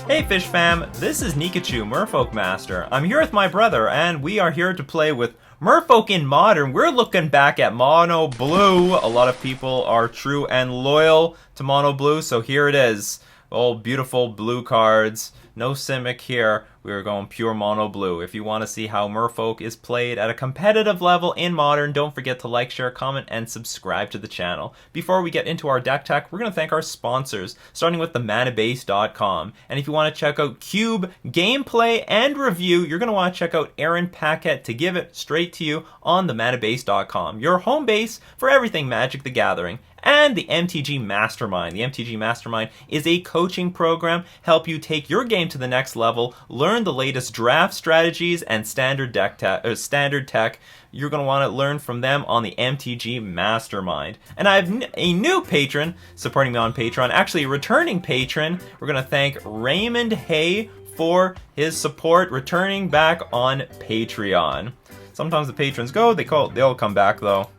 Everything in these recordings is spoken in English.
Hey Fish Fam, this is Nikachu, Merfolk Master. I'm here with my brother, and we are here to play with Merfolk in Modern. We're looking back at Mono Blue. A lot of people are true and loyal to Mono Blue, so here it is. All beautiful blue cards. No Simic here. We are going pure Mono Blue. If you want to see how Merfolk is played at a competitive level in Modern, don't forget to like, share, comment, and subscribe to the channel. Before we get into our deck tech, we're going to thank our sponsors, starting with the ManaBase.com. And if you want to check out Cube gameplay and review, you're going to want to check out Aaron Paquette to give it straight to you on the ManaBase.com, your home base for everything Magic the Gathering. And the MTG Mastermind. The MTG Mastermind is a coaching program, help you take your game to the next level, learn the latest draft strategies and standard tech. You're going to want to learn from them on the MTG Mastermind. And I have a new patron supporting me on Patreon, actually a returning patron. We're going to thank Raymond Hay for his support, returning back on Patreon. Sometimes the patrons go, they'll come back though.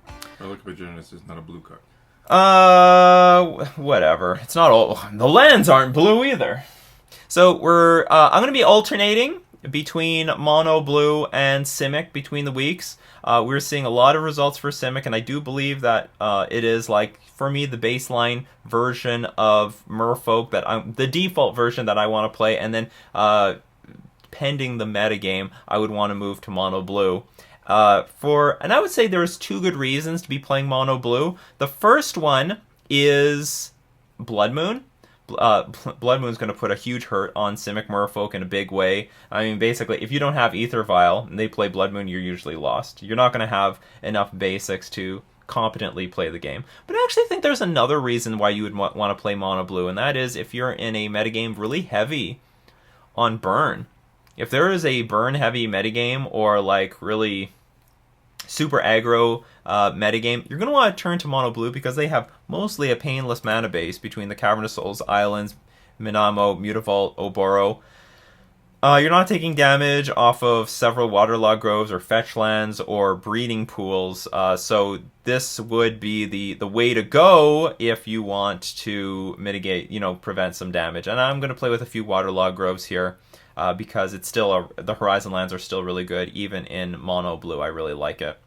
Look at Jonas, is not a blue card. Whatever. It's not all. The lands aren't blue either. So I'm going to be alternating between Mono Blue and Simic between the weeks. We're seeing a lot of results for Simic, and I do believe that it is, like, for me, the baseline version of Merfolk, the default version that I want to play, and then pending the metagame, I would want to move to Mono Blue. And I would say there's two good reasons to be playing Mono Blue. The first one is Blood Moon. Blood Moon's going to put a huge hurt on Simic Merfolk in a big way. I mean, basically, if you don't have Aether Vial and they play Blood Moon, you're usually lost. You're not going to have enough basics to competently play the game. But I actually think there's another reason why you would want to play Mono Blue, and that is if you're in a metagame really heavy on burn. If there is a burn-heavy metagame or, like, really super aggro metagame, you're going to want to turn to Mono Blue because they have mostly a painless mana base between the Cavern of Souls, Islands, Minamo, Mutavault, Oboro. You're not taking damage off of several Waterlogged Groves or fetch lands or breeding pools, so this would be the way to go if you want to mitigate, prevent some damage. And I'm going to play with a few Waterlogged Groves here. Because it's still the Horizon lands are still really good, even in Mono Blue. I really like it.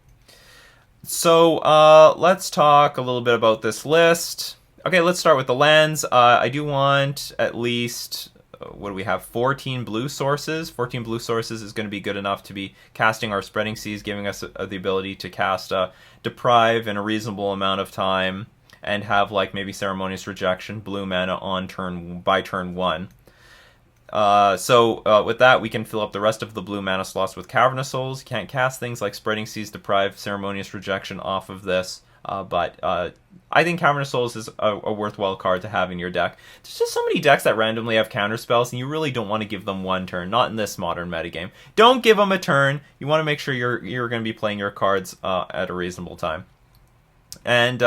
So let's talk a little bit about this list. Okay, let's start with the lands. I do want at least, what do we have, 14 blue sources. 14 blue sources is going to be good enough to be casting our Spreading Seas, giving us the ability to cast Deprive in a reasonable amount of time, and have, like, maybe Ceremonious Rejection, blue mana by turn 1. With that, we can fill up the rest of the blue mana slots with Cavern of Souls. You can't cast things like Spreading Seas, Deprive, Ceremonious Rejection off of this, but I think Cavern of Souls is a worthwhile card to have in your deck. There's just so many decks that randomly have counter spells, and you really don't want to give them one turn, not in this Modern metagame. Don't give them a turn. You want to make sure you're going to be playing your cards at a reasonable time. And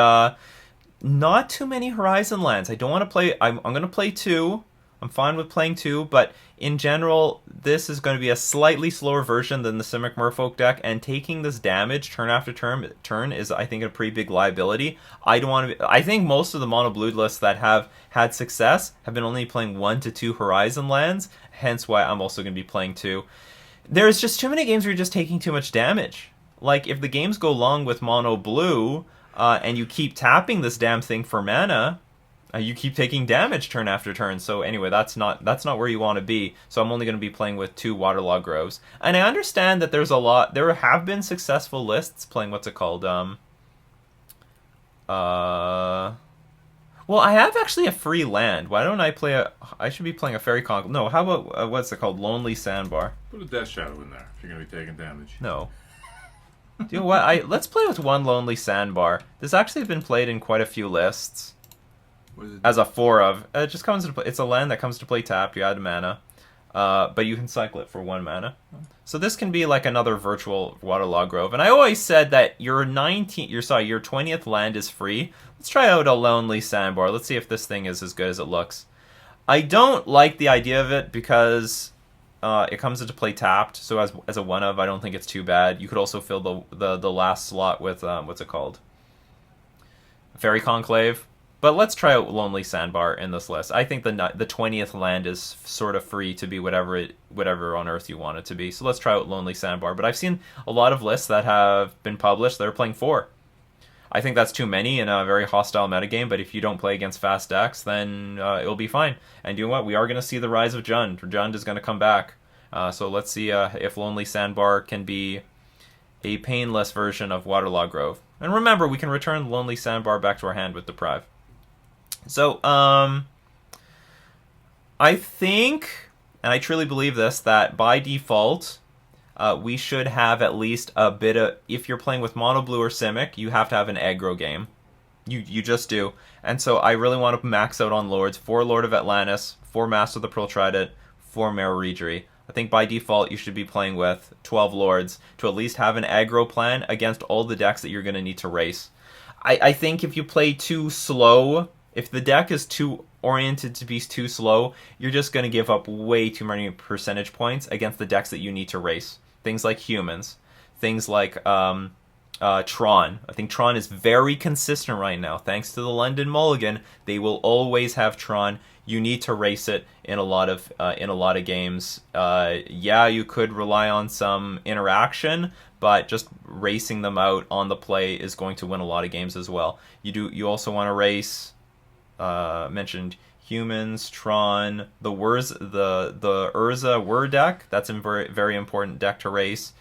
not too many Horizon lands. I don't want to play. I'm going to play 2. I'm fine with playing 2, but in general, this is going to be a slightly slower version than the Simic Merfolk deck, and taking this damage turn after turn is, I think, a pretty big liability. I think most of the Mono Blue lists that have had success have been only playing 1 to 2 Horizon lands, hence why I'm also going to be playing 2. There's just too many games where you're just taking too much damage. Like, if the games go long with Mono Blue, and you keep tapping this damn thing for mana, you keep taking damage turn after turn. So anyway, that's not where you want to be. So I'm only going to be playing with 2 Waterlogged Groves. And I understand that there have been successful lists playing, what's it called? Well, I have actually a free land. Why don't I play I should be playing a Fairy Con... No, how about, what's it called? Lonely Sandbar. Put a Death Shadow in there if you're going to be taking damage. No. Do you know what? Let's play with 1 Lonely Sandbar. This actually has been played in quite a few lists. As a 4 of. It just comes to play. It's a land that comes to play tapped. You add mana. But you can cycle it for 1 mana. So this can be like another virtual Waterlogged Grove. And I always said that your 20th land is free. Let's try out a Lonely Sandbar. Let's see if this thing is as good as it looks. I don't like the idea of it because it comes into play tapped. So as a 1 of, I don't think it's too bad. You could also fill the last slot with, what's it called? Fairy Conclave. But let's try out Lonely Sandbar in this list. I think the 20th land is sort of free to be whatever on Earth you want it to be. So let's try out Lonely Sandbar. But I've seen a lot of lists that have been published that are playing 4. I think that's too many in a very hostile metagame, but if you don't play against fast decks, then it'll be fine. And you know what? We are going to see the rise of Jund. Jund is going to come back. So let's see if Lonely Sandbar can be a painless version of Waterlog Grove. And remember, we can return Lonely Sandbar back to our hand with Deprive. So, I think, and I truly believe this, that by default, we should have at least a bit of, if you're playing with Mono Blue or Simic, you have to have an aggro game. You just do. And so I really want to max out on Lords. 4 Lord of Atlantis, 4 Master of the Pearl Trident, 4 Mare Reedry. I think by default you should be playing with 12 Lords to at least have an aggro plan against all the decks that you're going to need to race. I think if you play too slow, if the deck is too oriented to be too slow, you're just going to give up way too many percentage points against the decks that you need to race. Things like humans, things like Tron. I think Tron is very consistent right now. Thanks to the London Mulligan, they will always have Tron. You need to race it in a lot of games. Yeah, you could rely on some interaction, but just racing them out on the play is going to win a lot of games as well. You also want to race. Mentioned humans, Tron, the Urza Wur deck. That's a very, very important deck to race.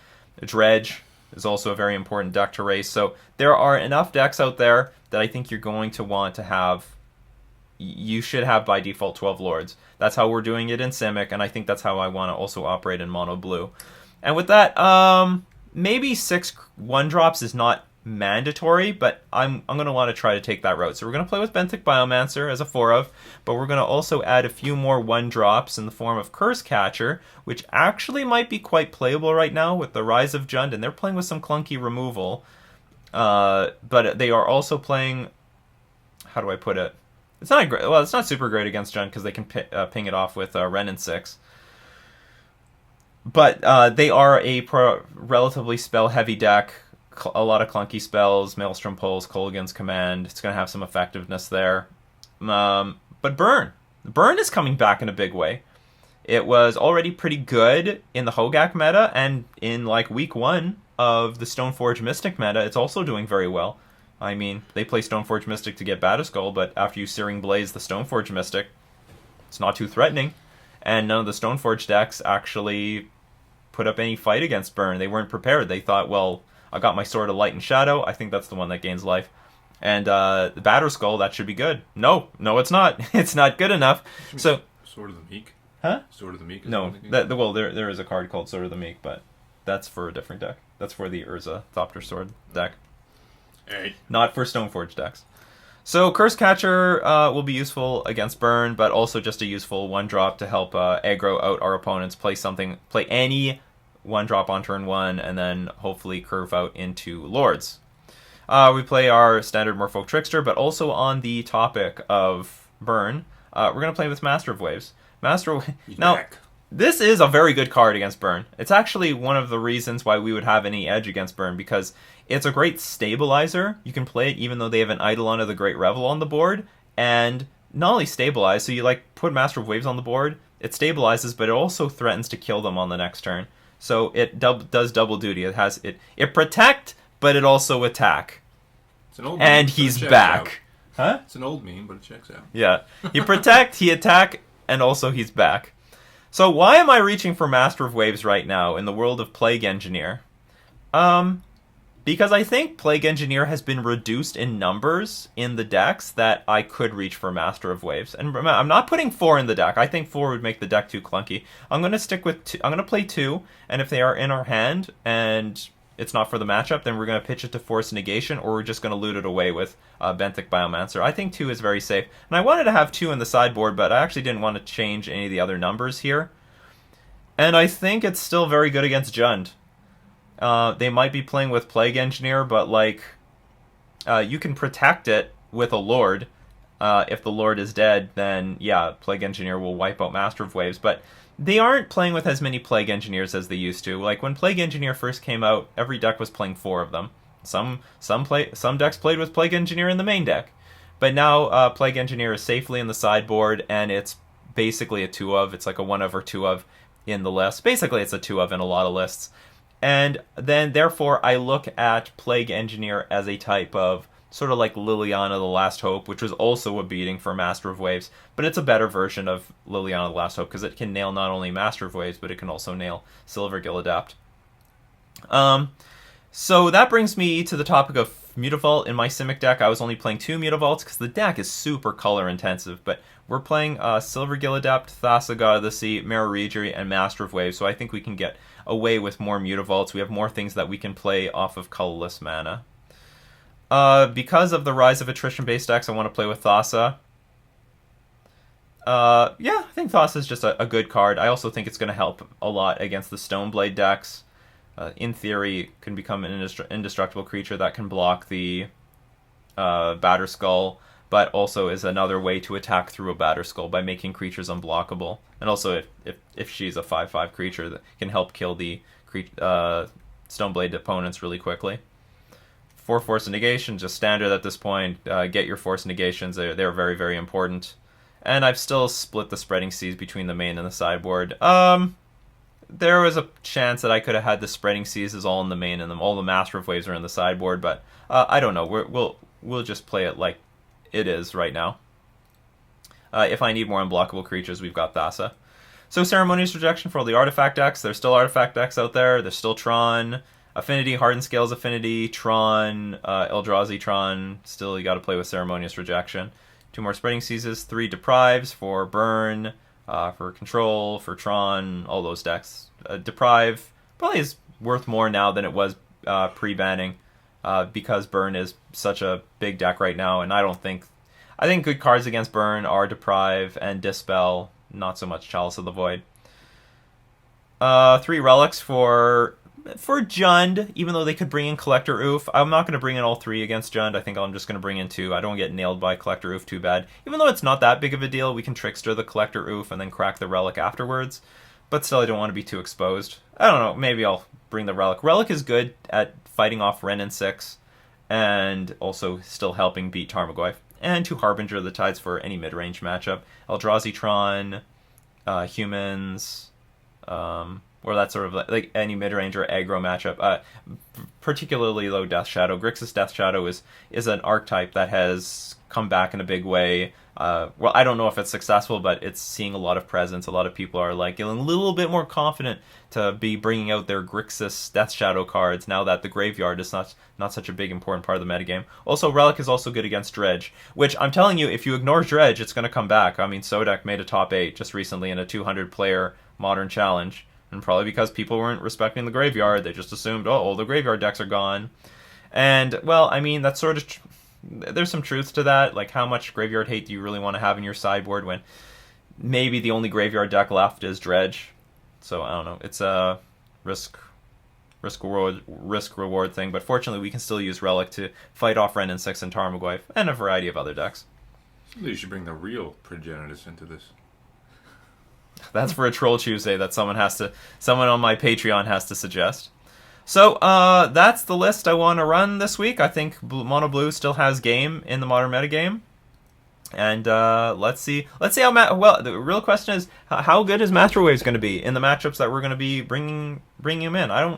Dredge is also a very important deck to race. So there are enough decks out there that I think you're going to want to have. You should have by default 12 Lords. That's how we're doing it in Simic, and I think that's how I want to also operate in Mono Blue. And with that, maybe 6 1-drops is not mandatory, but I'm going to want to try to take that route. So we're going to play with Benthic Biomancer as a 4 of, but we're going to also add a few more 1-drops in the form of Curse Catcher, which actually might be quite playable right now with the Rise of Jund, and they're playing with some clunky removal. But they are also playing, how do I put it? It's not great. Well, it's not super great against Jund because they can ping it off with Ren and 6. But they are a relatively spell-heavy deck. A lot of clunky spells, Maelstrom Pulse, Kolaghan's Command. It's going to have some effectiveness there. But Burn. Burn is coming back in a big way. It was already pretty good in the Hogak meta, and in like week 1 of the Stoneforge Mystic meta, it's also doing very well. I mean, they play Stoneforge Mystic to get Batterskull, but after you Searing Blaze the Stoneforge Mystic, it's not too threatening. And none of the Stoneforge decks actually put up any fight against Burn. They weren't prepared. They thought, well, I got my Sword of Light and Shadow. I think that's the one that gains life. And the Batterskull, that should be good. No, it's not. It's not good enough. So Sword of the Meek? Huh? Sword of the Meek? No. There is a card called Sword of the Meek, but that's for a different deck. That's for the Urza Thopter Sword deck. Hey. Not for Stoneforge decks. So Curse Catcher will be useful against Burn, but also just a useful 1-drop to help aggro out our opponents. Play any 1-drop on turn 1, and then hopefully curve out into Lords. We play our standard Merfolk Trickster, but also on the topic of Burn, we're going to play with Master of Waves. Now, this is a very good card against Burn. It's actually one of the reasons why we would have any edge against Burn, because it's a great stabilizer. You can play it even though they have an Eidolon of the Great Revel on the board, and not only stabilize, so you put Master of Waves on the board, it stabilizes, but it also threatens to kill them on the next turn. So it does double duty. It protect, but it also attack. It's an old and meme, he's back. Huh? It's an old meme, but it checks out. Yeah. He protect, he attack, and also he's back. So why am I reaching for Master of Waves right now in the world of Plague Engineer? Because I think Plague Engineer has been reduced in numbers in the decks that I could reach for Master of Waves. And remember, I'm not putting 4 in the deck. I think 4 would make the deck too clunky. I'm going to stick with 2. I'm going to play 2, and if they are in our hand and it's not for the matchup, then we're going to pitch it to Force Negation, or we're just going to loot it away with Benthic Biomancer. I think 2 is very safe. And I wanted to have 2 in the sideboard, but I actually didn't want to change any of the other numbers here. And I think it's still very good against Jund. They might be playing with Plague Engineer, but you can protect it with a Lord. If the Lord is dead, then yeah, Plague Engineer will wipe out Master of Waves. But they aren't playing with as many Plague Engineers as they used to. Like when Plague Engineer first came out, every deck was playing 4 of them. Some decks played with Plague Engineer in the main deck. But now Plague Engineer is safely in the sideboard, and it's basically a 2 of. It's like a 1 of or 2 of in the list. Basically, it's a 2 of in a lot of lists. And then, therefore, I look at Plague Engineer as a type of sort of like Liliana the Last Hope, which was also a beating for Master of Waves, but it's a better version of Liliana the Last Hope because it can nail not only Master of Waves, but it can also nail Silvergill Adapt. So that brings me to the topic of Mutavault. In my Simic deck, I was only playing 2 Mutavaults because the deck is super color intensive, but we're playing Silvergill Adapt, Thassa God of the Sea, Mirror Regery, and Master of Waves, so I think we can get away with more Mutavaults. We have more things that we can play off of colorless mana. Because of the rise of attrition-based decks, I want to play with Thassa. Yeah, I think Thassa is just a good card. I also think it's going to help a lot against the Stoneblade decks. In theory, can become an indestructible creature that can block the Batterskull, but also is another way to attack through a Batterskull by making creatures unblockable. And also, if she's a 5/5 creature, that can help kill the Stoneblade opponents really quickly. 4 Force of Negation, just standard at this point. Get your Force Negations. They're very, very important. And I've still split the Spreading Seas between the main and the sideboard. There was a chance that I could have had the Spreading Seas is all in the main and all the Master of Waves are in the sideboard, but I don't know. We'll just play it like it is right now. If I need more unblockable creatures, we've got Thassa. So Ceremonious Rejection for all the artifact decks. There's still artifact decks out there. There's still Tron, Affinity, Hardened Scales Affinity, Tron, Eldrazi Tron. Still, you got to play with Ceremonious Rejection. 2 more Spreading Seas, 3 Deprives for Burn, for Control, for Tron, all those decks. Deprive probably is worth more now than it was pre-banning, because Burn is such a big deck right now, and I think good cards against Burn are Deprive and Dispel, not so much Chalice of the Void. 3 Relics for Jund, even though they could bring in Collector Oof. I'm not going to bring in all 3 against Jund. I think I'm just going to bring in 2. I don't get nailed by Collector Oof too bad. Even though it's not that big of a deal, we can Trickster the Collector Oof and then crack the Relic afterwards. But still, I don't want to be too exposed. I don't know, maybe I'll bring the Relic. Relic is good at fighting off Wrenn and 6, and also still helping beat Tarmogoyf. And 2 Harbinger of the Tides for any mid-range matchup. Eldrazi Tron, Humans, or that sort of like any mid-range or aggro matchup. Particularly low Death Shadow. Grixis Death Shadow is an archetype that has come back in a big way. Well, I don't know if it's successful, but it's seeing a lot of presence. A lot of people are like getting a little bit more confident to be bringing out their Grixis Death Shadow cards now that the graveyard is not such a big important part of the metagame. Also, Relic is also good against Dredge, which I'm telling you, if you ignore Dredge, it's going to come back. I mean, Sodek made a top 8 just recently in a 200-player Modern Challenge. And probably because people weren't respecting the graveyard, they just assumed, oh, all the graveyard decks are gone. And, well, I mean, that's sort of... there's some truth to that. Like, how much graveyard hate do you really want to have in your sideboard when maybe the only graveyard deck left is Dredge? So, I don't know. It's a risk-reward thing. But fortunately, we can still use Relic to fight off Wrenn and 6 and Tarmogoyf, and a variety of other decks. You should bring the real Progenitus into this. That's for a Troll Tuesday that someone on my Patreon has to suggest. So that's the list I want to run this week. I think Mono Blue still has game in the modern metagame, and let's see how well. The real question is how good is Master Waves going to be in the matchups that we're going to be bringing him in. I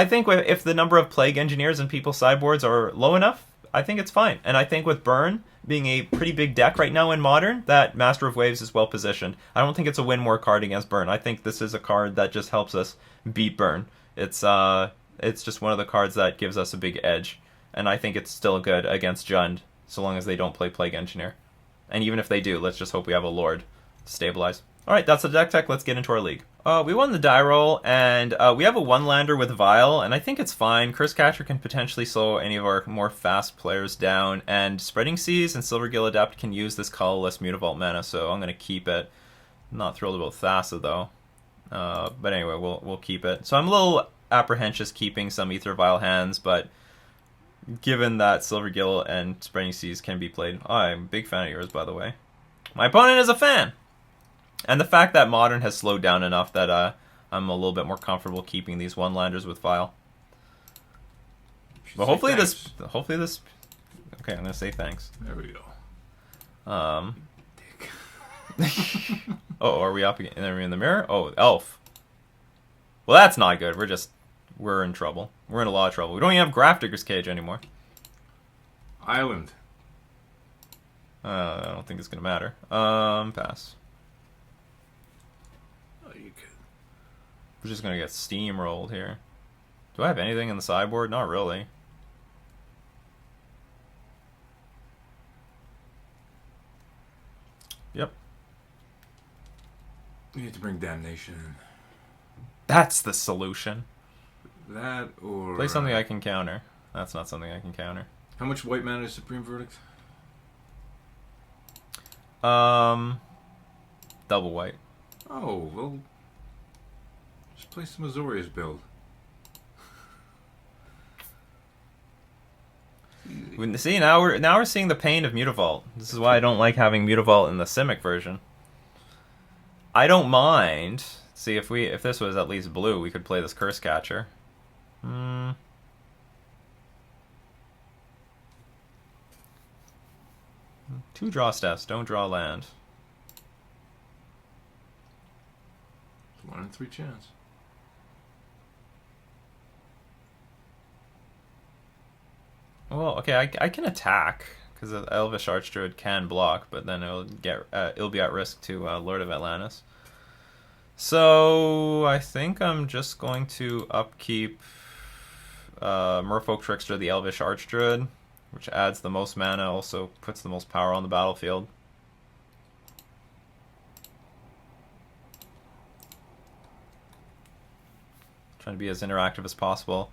think if the number of Plague Engineers in people's sideboards are low enough, I think it's fine. And I think with Burn being a pretty big deck right now in Modern, that Master of Waves is well positioned. I don't think it's a win more card against Burn. I think this is a card that just helps us beat Burn. It's just one of the cards that gives us a big edge. And I think it's still good against Jund, so long as they don't play Plague Engineer. And even if they do, let's just hope we have a Lord to stabilize. Alright, that's the deck tech. Let's get into our league. We won the die roll, and we have a one-lander with Vile, and I think it's fine. Curse Catcher can potentially slow any of our more fast players down, and Spreading Seas and Silvergill Adept can use this colorless Mutavault mana, so I'm going to keep it. I'm not thrilled about Thassa, though. But anyway, we'll keep it. So I'm a little apprehensive keeping some Aether Vile hands, but given that Silvergill and Spreading Seas can be played... Oh, I'm a big fan of yours, by the way. My opponent is a fan! And the fact that Modern has slowed down enough that I'm a little bit more comfortable keeping these one-landers with Vile. But hopefully this Okay, I'm gonna say thanks. There we go. Dick. Oh, are we up again? Are we in the mirror? Oh, elf. Well, that's not good. We're in trouble. We're in a lot of trouble. We don't even have Graph Digger's Cage anymore. Island. I don't think it's gonna matter. Pass. Oh, you could. We're just gonna get steamrolled here. Do I have anything in the sideboard? Not really. Yep. You need to bring Damnation in. That's the solution. That or... Play something I can counter. That's not something I can counter. How much white mana is Supreme Verdict? Double white. Oh, well... Just play some Azorius build. See, now we're seeing the pain of Mutavault. This is why I don't like having Mutavault in the Simic version. I don't mind. See, if this was at least blue, we could play this Curse Catcher. Two draw steps, don't draw land. 1 in 3 chance. Well, okay, I can attack because the Elvish Archdruid can block, but then it'll be at risk to Lord of Atlantis. So I think I'm just going to upkeep Merfolk Trickster, the Elvish Archdruid, which adds the most mana, also puts the most power on the battlefield. Trying to be as interactive as possible.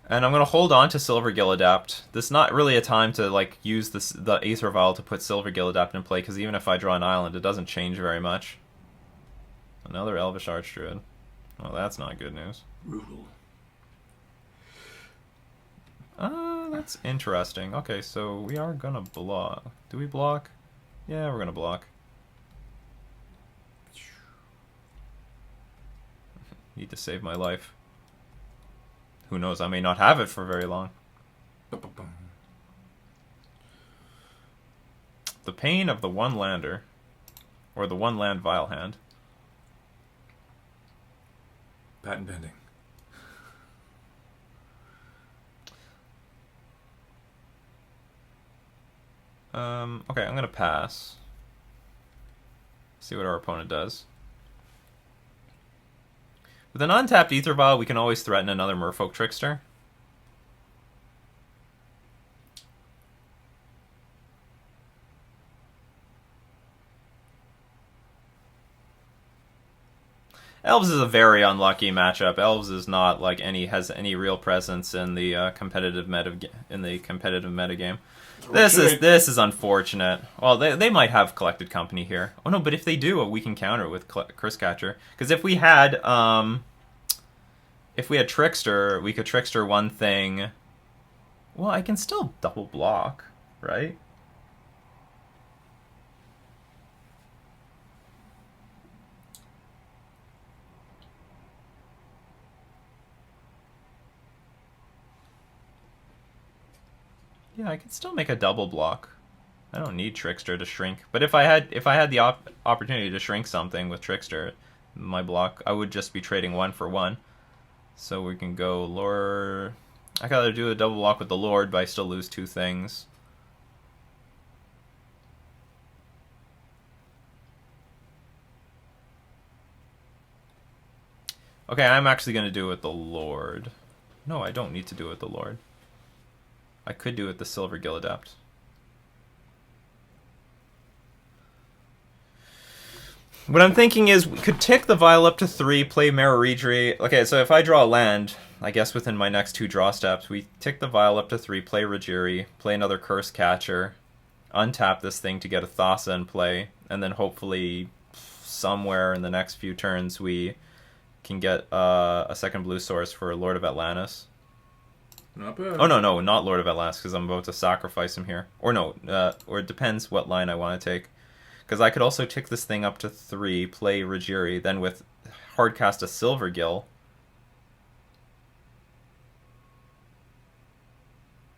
And I'm going to hold on to Silvergill Adept. This is not really a time to like use the Aether Vial to put Silvergill Adept in play, because even if I draw an island, it doesn't change very much. Another Elvish Archdruid. Well, that's not good news. Brutal. That's interesting. Okay, so we are going to block. Do we block? Yeah, we're going to block. Need to save my life. Who knows, I may not have it for very long. The pain of the one lander. Or the one land Vile hand. Patent pending. Okay, I'm gonna pass. See what our opponent does. With an untapped Aether Vial, we can always threaten another Merfolk Trickster. Elves is a very unlucky matchup. Elves is not like has any real presence in the competitive metagame. This is unfortunate. Well, they might have Collected Company here. Oh no, but if they do, we can counter with Curse Catcher. Because if we had Trickster, we could Trickster one thing. Well, I can still double block, right? Yeah, I could still make a double block. I don't need Trickster to shrink. But if I had the opportunity to shrink something with Trickster, my block, I would just be trading 1 for 1. So we can go Lord. I gotta do a double block with the Lord, but I still lose 2 things. Okay, I'm actually gonna do it with the Lord. No, I don't need to do it with the Lord. I could do it with the Silvergill Adept. What I'm thinking is we could tick the Vial up to 3, play Maraudry. Okay, so if I draw a land, I guess within my next 2 draw steps, we tick the Vial up to 3, play Rajiri, play another Curse Catcher, untap this thing to get a Thassa in play, and then hopefully somewhere in the next few turns we can get a second blue source for Lord of Atlantis. Not bad. Oh, no, not Lord of Atlantis, because I'm about to sacrifice him here. Or no, or it depends what line I want to take. Because I could also tick this thing up to 3, play Rajiri, then with hardcast a Silvergill.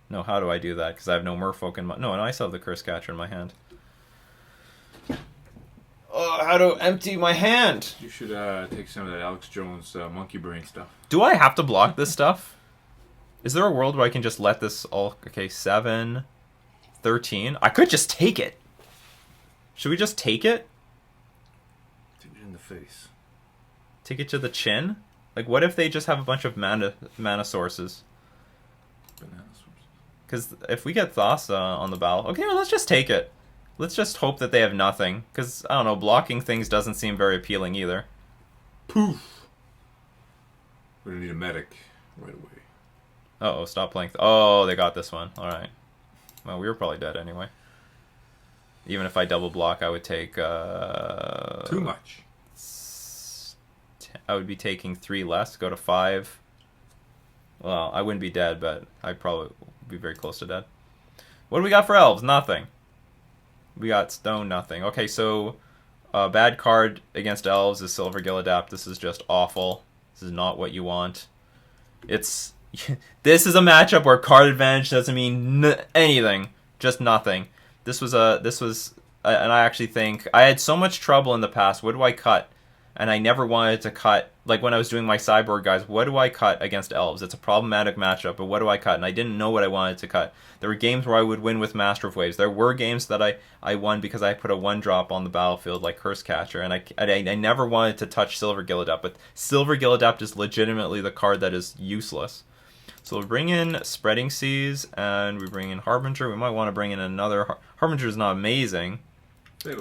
No, how do I do that? Because I have no Merfolk in my... No, and I still have the Curse Catcher in my hand. Oh, how to empty my hand? You should take some of that Alex Jones monkey brain stuff. Do I have to block this stuff? Is there a world where I can just let this all... Okay, 7, 13. I could just take it. Should we just take it? Take it in the face. Take it to the chin? Like, what if they just have a bunch of mana sources? Banana sources. Because if we get Thassa on the battle... Okay, well, let's just take it. Let's just hope that they have nothing. Because, I don't know, blocking things doesn't seem very appealing either. Poof! We're gonna need a medic right away. Uh-oh, stop playing... Oh, they got this one. Alright. Well, we were probably dead anyway. Even if I double block, I would take... Too much. I would be taking 3 less, go to 5. Well, I wouldn't be dead, but I'd probably be very close to dead. What do we got for elves? Nothing. We got stone, nothing. Okay, so bad card against elves is Silver Gillidapt. This is just awful. This is not what you want. It's... This is a matchup where card advantage doesn't mean anything. Just nothing. This was... And I actually think... I had so much trouble in the past. What do I cut? And I never wanted to cut, like when I was doing my Cyborg guys, what do I cut against Elves? It's a problematic matchup, but what do I cut? And I didn't know what I wanted to cut. There were games where I would win with Master of Waves. There were games that I won because I put a 1-drop on the battlefield like Curse Catcher, and I never wanted to touch Silver Gillidapt, but Silver Gillidapt is legitimately the card that is useless. So we bring in Spreading Seas, and we bring in Harbinger. We might want to bring in another... Harbinger is not amazing.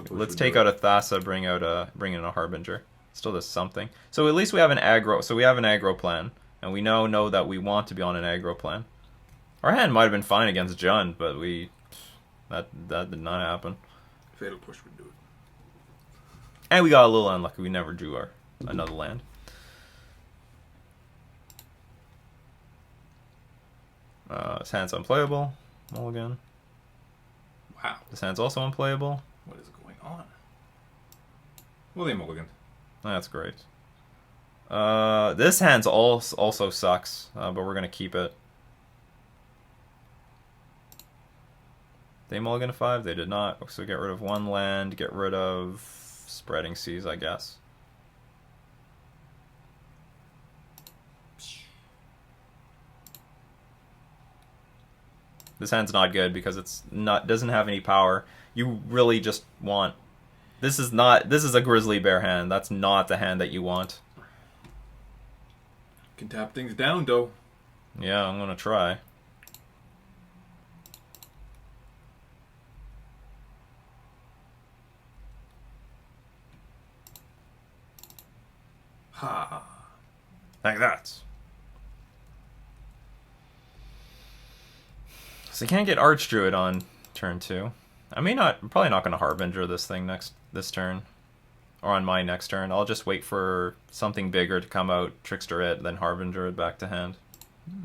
Let's take out a Thassa, bring in a Harbinger. Still does something. So at least we have an aggro. So we have an aggro plan, and we know that we want to be on an aggro plan. Our hand might have been fine against Jund, but that did not happen. Fatal Push would do it. And we got a little unlucky. We never drew another land. This hand's unplayable. Mulligan. Wow. This hand's also unplayable. What is going on? Well, they mulligan. That's great. This hand's also sucks, but we're gonna keep it. They mulligan to 5? They did not. So get rid of 1 land, get rid of Spreading Seas, I guess. This hand's not good because doesn't have any power. You really just want... This is a Grizzly Bear hand. That's not the hand that you want. Can tap things down, though. Yeah, I'm gonna try. Ha. Like that. So you can't get Archdruid on turn 2. I'm probably not gonna Harbinger this thing this turn. Or on my next turn. I'll just wait for something bigger to come out, Trickster it, then Harbinger it back to hand.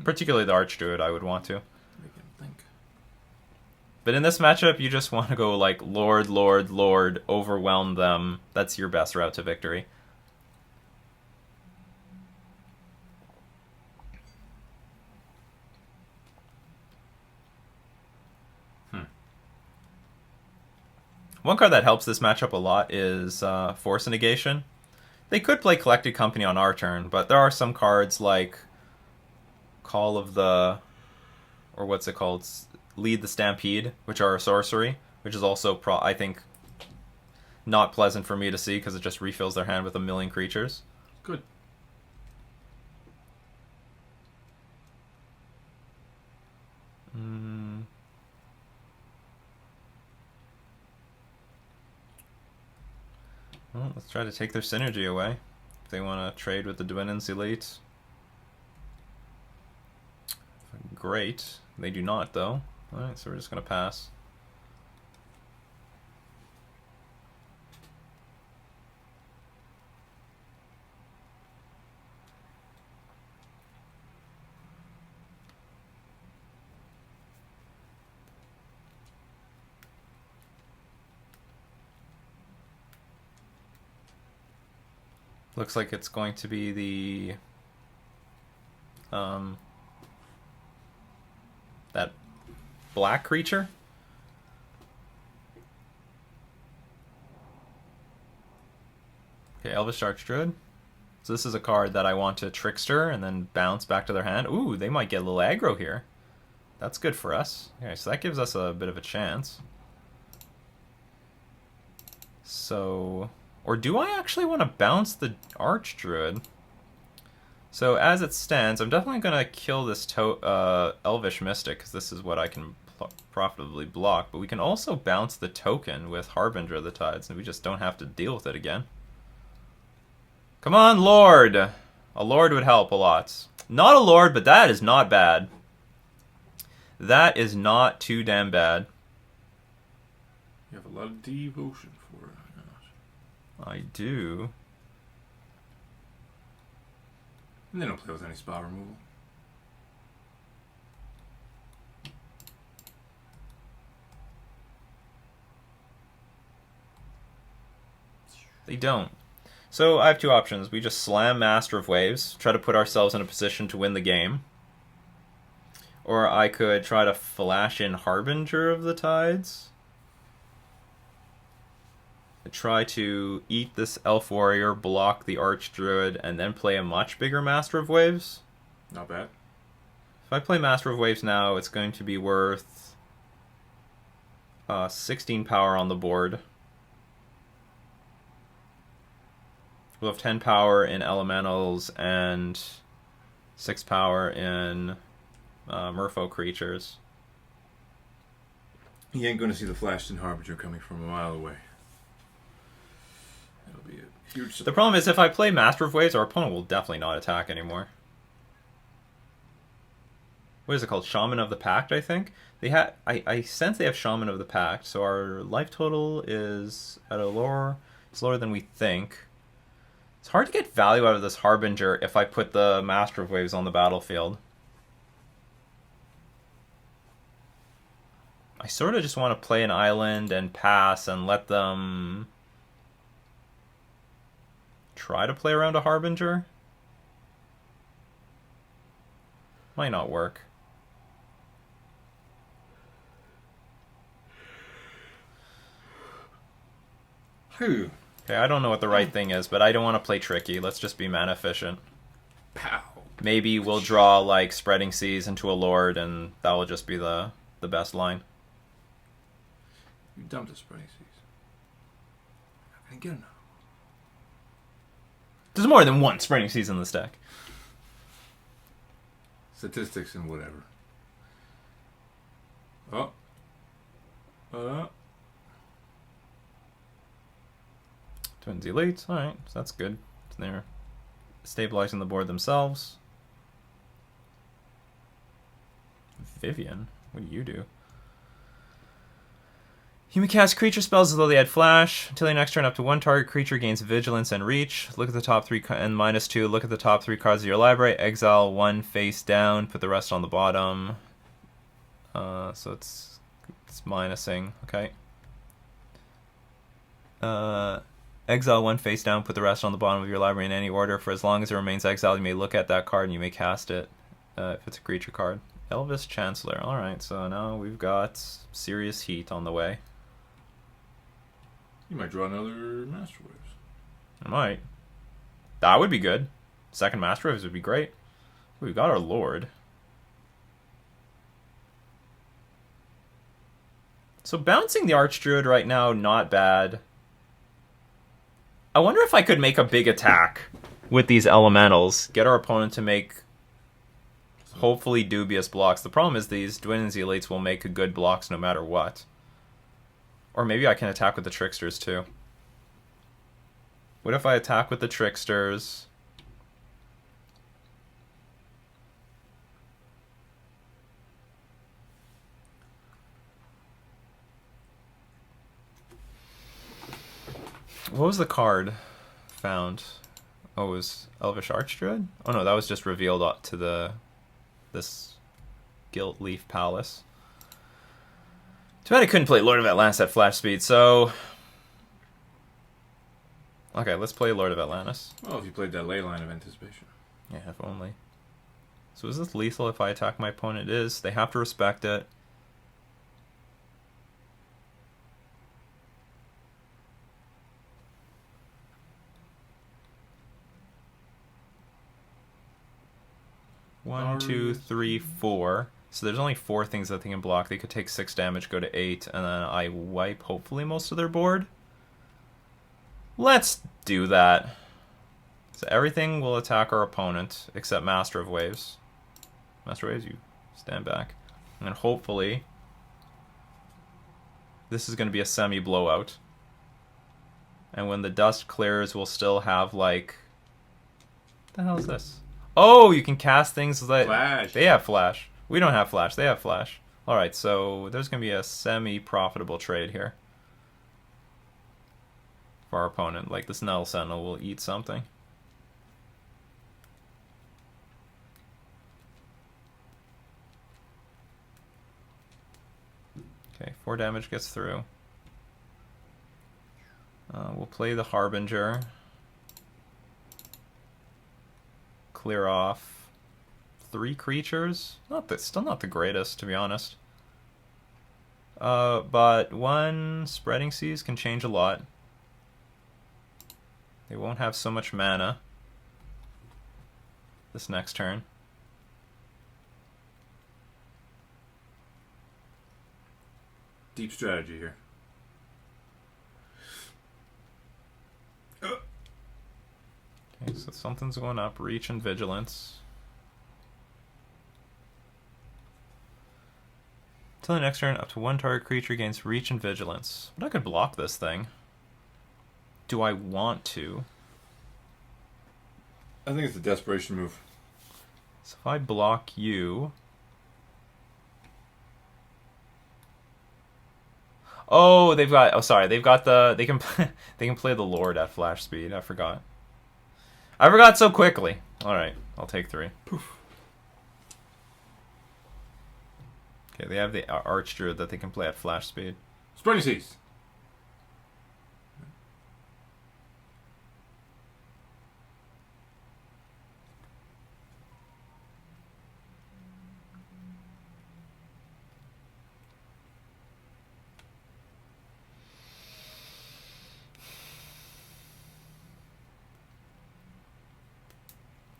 Particularly the Archdruid, I would want to. Make him think. But in this matchup, you just want to go like Lord, Lord, Lord, overwhelm them. That's your best route to victory. One card that helps this matchup a lot is Force Negation. They could play Collected Company on our turn, but there are some cards like Call of the... or what's it called? Lead the Stampede, which are a sorcery, which is also, I think, not pleasant for me to see because it just refills their hand with 1,000,000 creatures. Good. Well, let's try to take their synergy away. If they want to trade with the Dwinen's Elite. Great. They do not, though. Alright, so we're just going to pass. Looks like it's going to be the that black creature. Okay, Elvish Archdruid. So this is a card that I want to Trickster and then bounce back to their hand. Ooh, they might get a little aggro here. That's good for us. Okay, so that gives us a bit of a chance. So, or do I actually want to bounce the Archdruid? So as it stands, I'm definitely going to kill this Elvish Mystic, because this is what I can profitably block. But we can also bounce the token with Harbinger of the Tides, and we just don't have to deal with it again. Come on, Lord! A Lord would help a lot. Not a Lord, but that is not bad. That is not too damn bad. You have a lot of devotion for it. I do. And they don't play with any spell removal. They don't. So I have two options. We just slam Master of Waves, try to put ourselves in a position to win the game. Or I could try to flash in Harbinger of the Tides. Try to eat this Elf Warrior, block the Archdruid, and then play a much bigger Master of Waves. Not bad. If I play Master of Waves now, it's going to be worth 16 power on the board. We'll have 10 power in Elementals and 6 power in Merfolk creatures. You ain't going to see the Flashed in Harbinger coming from a mile away. It'll be a huge surprise. The problem is if I play Master of Waves, our opponent will definitely not attack anymore. What is it called? Shaman of the Pact, I think? I sense they have Shaman of the Pact, so our life total is at a lower... It's lower than we think. It's hard to get value out of this Harbinger if I put the Master of Waves on the battlefield. I sort of just want to play an island and pass and let them try to play around a Harbinger. Might not work. Whew. Okay, I don't know what the right thing is, but I don't want to play tricky. Let's just be mana efficient. Pow. Maybe we'll draw like Spreading Seas into a Lord, and that will just be the best line. You dumped a Spreading Seas. I can get enough. There's more than one Spreading Seas in this deck. Statistics and whatever. Twins Elites, alright, so that's good. They're stabilizing the board themselves. Vivian, what do you do? You may cast creature spells as though they had flash. Until your next turn, up to one target creature gains vigilance and reach. Look at the top three, and -2. Look at the top 3 cards of your library. Exile 1 face down. Put the rest on the bottom. So it's minusing. Okay. Exile 1 face down. Put the rest on the bottom of your library in any order. For as long as it remains exiled, you may look at that card and you may cast it if it's a creature card. Elvis Chancellor. All right. So now we've got serious heat on the way. You might draw another Master Waves. I might. That would be good. Second Master Waves would be great. We've got our Lord. So bouncing the Archdruid right now, not bad. I wonder if I could make a big attack with these Elementals. Get our opponent to make hopefully dubious blocks. The problem is these Dwinn's Elites will make good blocks no matter what. Or maybe I can attack with the Tricksters too. What if I attack with the Tricksters? What was the card found? Oh, it was Elvish Archdruid? Oh no, that was just revealed to this Gilt Leaf Palace. Too bad I couldn't play Lord of Atlantis at flash speed, so... Okay, let's play Lord of Atlantis. Well, if you played that ley line of anticipation. Yeah, if only. So is this lethal if I attack my opponent? It is. They have to respect it. 1, 2, 3, 4. So there's only 4 things that they can block. They could take 6 damage, go to 8, and then I wipe, hopefully, most of their board. Let's do that. So everything will attack our opponent, except Master of Waves. Master of Waves, you stand back. And hopefully, this is going to be a semi-blowout. And when the dust clears, we'll still have, like... What the hell is this? Oh, you can cast things that... Flash. They have Flash. We don't have Flash. They have Flash. Alright, so there's going to be a semi-profitable trade here. For our opponent. Like, this Null Sentinel will eat something. Okay, 4 damage gets through. We'll play the Harbinger. Clear off 3 creatures. Still not the greatest, to be honest. But 1 Spreading Seas can change a lot. They won't have so much mana this next turn. Deep strategy here. Okay, so something's going up. Reach and Vigilance. Until the next turn, up to 1 target creature gains Reach and Vigilance. But I could block this thing. Do I want to? I think it's a desperation move. So if I block you... Oh, they've got... Oh, sorry. They've got the... They can they can play the Lord at flash speed. I forgot. I forgot so quickly. Alright, I'll take 3. Poof. Okay, they have the Archdruid that they can play at flash speed. Spreading Seas.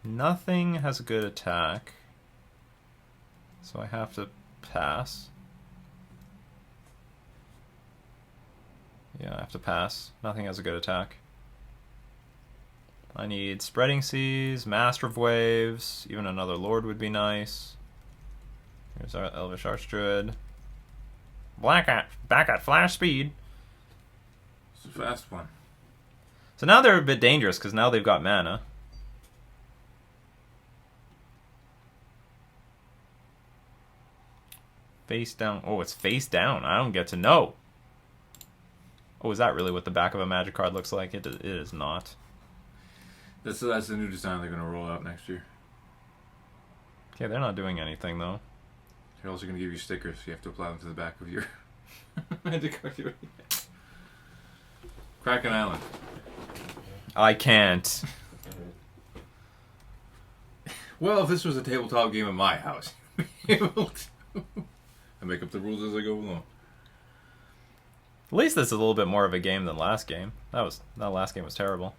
Nothing has a good attack. So I have to pass. Yeah, I have to pass. Nothing has a good attack. I need Spreading Seas, Master of Waves, even another Lord would be nice. Here's our Elvish Archdruid. Back at flash speed. It's a fast one. So now they're a bit dangerous because now they've got mana. Face down. Oh, it's face down. I don't get to know. Oh, is that really what the back of a Magic card looks like? It is not. That's the new design they're going to roll out next year. Okay, they're not doing anything, though. They're also going to give you stickers. So you have to apply them to the back of your Magic card. Kraken Island. I can't. Well, if this was a tabletop game in my house, you'd be able to. I make up the rules as I go along. At least this is a little bit more of a game than last game. That last game was terrible.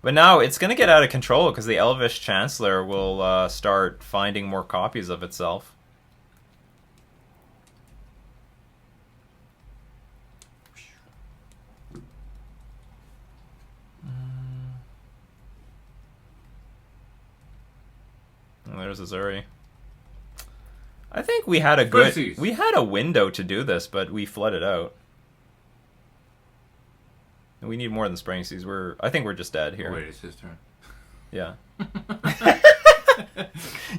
But now it's going to get out of control because the Elvish Chancellor will start finding more copies of itself. And there's Azuri. I think we had a window to do this, but we flooded out. We need more than Spreading Seas. I think we're just dead here. Oh, wait, it's his turn. Yeah.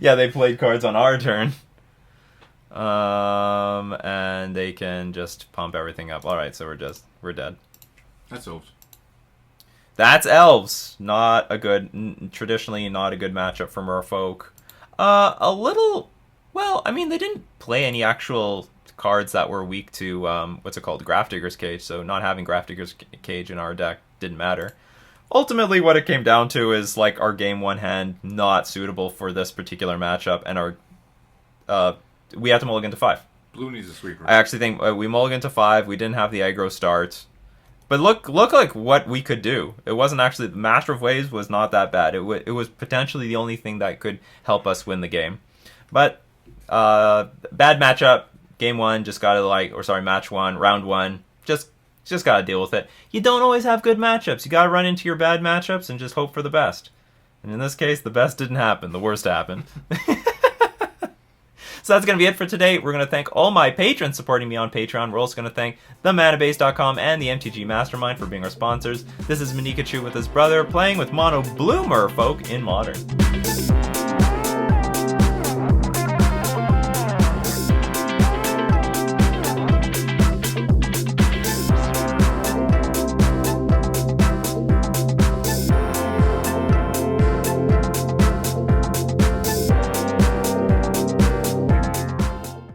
Yeah, they played cards on our turn. And they can just pump everything up. All right, so we're dead. That's Elves. That's Elves. Traditionally not a good matchup for Merfolk. A little. Well, I mean, they didn't play any actual cards that were weak to, what's it called, Grafdigger's Cage, so not having Grafdigger's Cage in our deck didn't matter. Ultimately, what it came down to is, like, our Game 1 hand not suitable for this particular matchup, and we had to mulligan to 5. Blue needs a sweeper. I actually think we mulligan to 5, we didn't have the aggro start, But look like what we could do. It wasn't actually, the Master of Waves was not that bad. It was potentially the only thing that could help us win the game. But bad matchup, game one, just gotta match one, round one, just gotta deal with it. You don't always have good matchups. You gotta run into your bad matchups and just hope for the best. And in this case, the best didn't happen. The worst happened. So that's going to be it for today. We're going to thank all my patrons supporting me on Patreon. We're also going to thank themanabase.com and the MTG Mastermind for being our sponsors. This is Nikachu with his brother playing with Mono Blue Merfolk in Modern.